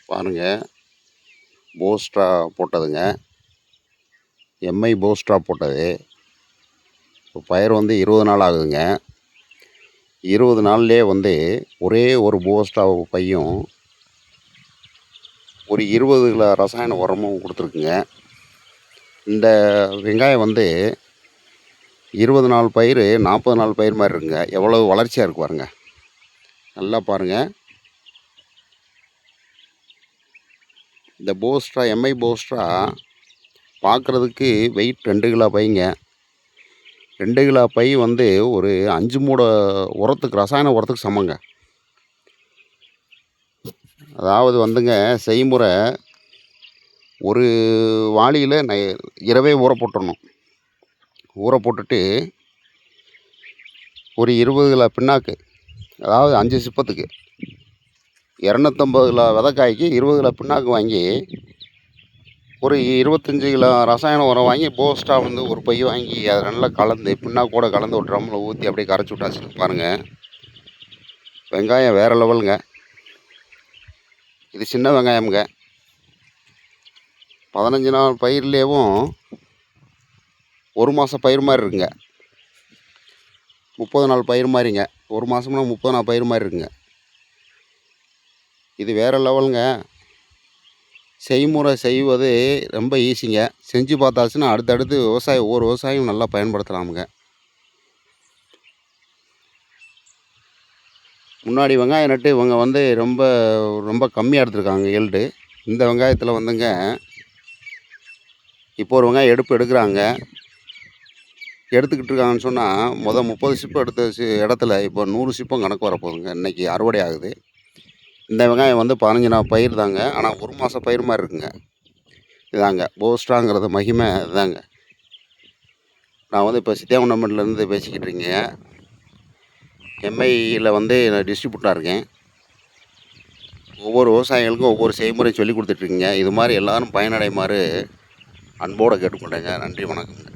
பாருங்கள், போஸ்ட்ரா போட்டதுங்க. எம்ஐ போஸ்ட்ரா போட்டது. இப்போ பயிர் வந்து 20 நாள் ஆகுதுங்க. 20 நாள்லேயே வந்து ஒரே ஒரு போஸ்ட்ரா பையும் ஒரு 20 கிலோ ரசாயன உரமும் கொடுத்துருக்குங்க. இந்த வெங்காயம் வந்து 20 நாள் பயிர் 40 நாள் பயிர் மாதிரி இருக்குங்க. எவ்வளவு வளர்ச்சியாக இருக்கு பாருங்க. நல்லா பாருங்கள். இந்த போஸ்ட்ரா எம்ஐ போஸ்ட்ரா பார்க்குறதுக்கு வெயிட் 2 கிலோ பைங்க. 2 கிலோ பை வந்து ஒரு 5 மூடை உரத்துக்கு, ரசாயன உரத்துக்கு சமங்க. அதாவது வந்துங்க, செய்முறை ஒரு வாளியில் இரவே ஊற போட்டுடணும். ஊற போட்டுட்டு ஒரு 20 கிலோ பிண்ணாக்கு, அதாவது 5 சிப்பத்துக்கு 250 கிலோ விதைக்காய்க்கு 20 கிலோ பிண்ணாக்கு வாங்கி, ஒரு 25 கிலோ ரசாயன உரம் வாங்கி, போஸ்ட்டா வந்து ஒரு பை வாங்கி அதை நல்லா கலந்து பிண்ணாக்கூட கலந்து ஒரு ட்ரம்மில் ஊற்றி அப்படியே கரைச்சி விட்டாச்சுன்னு பாருங்கள். வெங்காயம் வேறு லெவலுங்க. இது சின்ன வெங்காயமுங்க. 15 நாள் பயிர்லேயும் ஒரு மாதம் பயிர் மாதிரி இருக்குங்க. 30 நாள் பயிர் மாதிரிங்க. ஒரு மாதம்னா 30 நாள் பயிர் மாதிரி இருக்குங்க. இது வேறு லெவலுங்க. செய்முறை செய்வது ரொம்ப ஈஸிங்க. செஞ்சு பார்த்தாச்சுன்னா அடுத்தடுத்து ஒவ்வொரு விவசாயியும் நல்லா பயன்படுத்தலாமுங்க. முன்னாடி வெங்காயம் நட்டு இவங்க வந்து ரொம்ப ரொம்ப கம்மியாக எடுத்துருக்காங்க ஈல்டு. இந்த வெங்காயத்தில் வந்துங்க, இப்போ ஒரு வெங்காயம் எடுக்கிறாங்க. எடுத்துக்கிட்டு இருக்காங்கன்னு சொன்னால், 30 சிப்பம் எடுத்த இடத்துல இப்போ 100 சிப்பம் கணக்கு வரப்போகுதுங்க. இன்றைக்கி அறுவடை ஆகுது. இந்த வெங்காயம் வந்து 15 நாள் பயிர் தாங்க. ஆனால் ஒரு மாதம் பயிர் மாதிரி இருக்குங்க. இதாங்க போஸ்ட்ராங்கிறது மகிமை இதாங்க. நான் வந்து இப்போ சித்தியாகுண்டம்பட்டிலேருந்து பேசிக்கிட்டு இருக்கேங்க. எம்ஐயில் வந்து நான் டிஸ்ட்ரிபியூட்டராக இருக்கேன். ஒவ்வொரு விவசாயிகளுக்கும் ஒவ்வொரு செய்முறை சொல்லி கொடுத்துட்ருக்கீங்க. இது மாதிரி எல்லோரும் பயனடையுமாறு அன்போடு கேட்டுக்கொண்டேங்க. நன்றி, வணக்கங்க.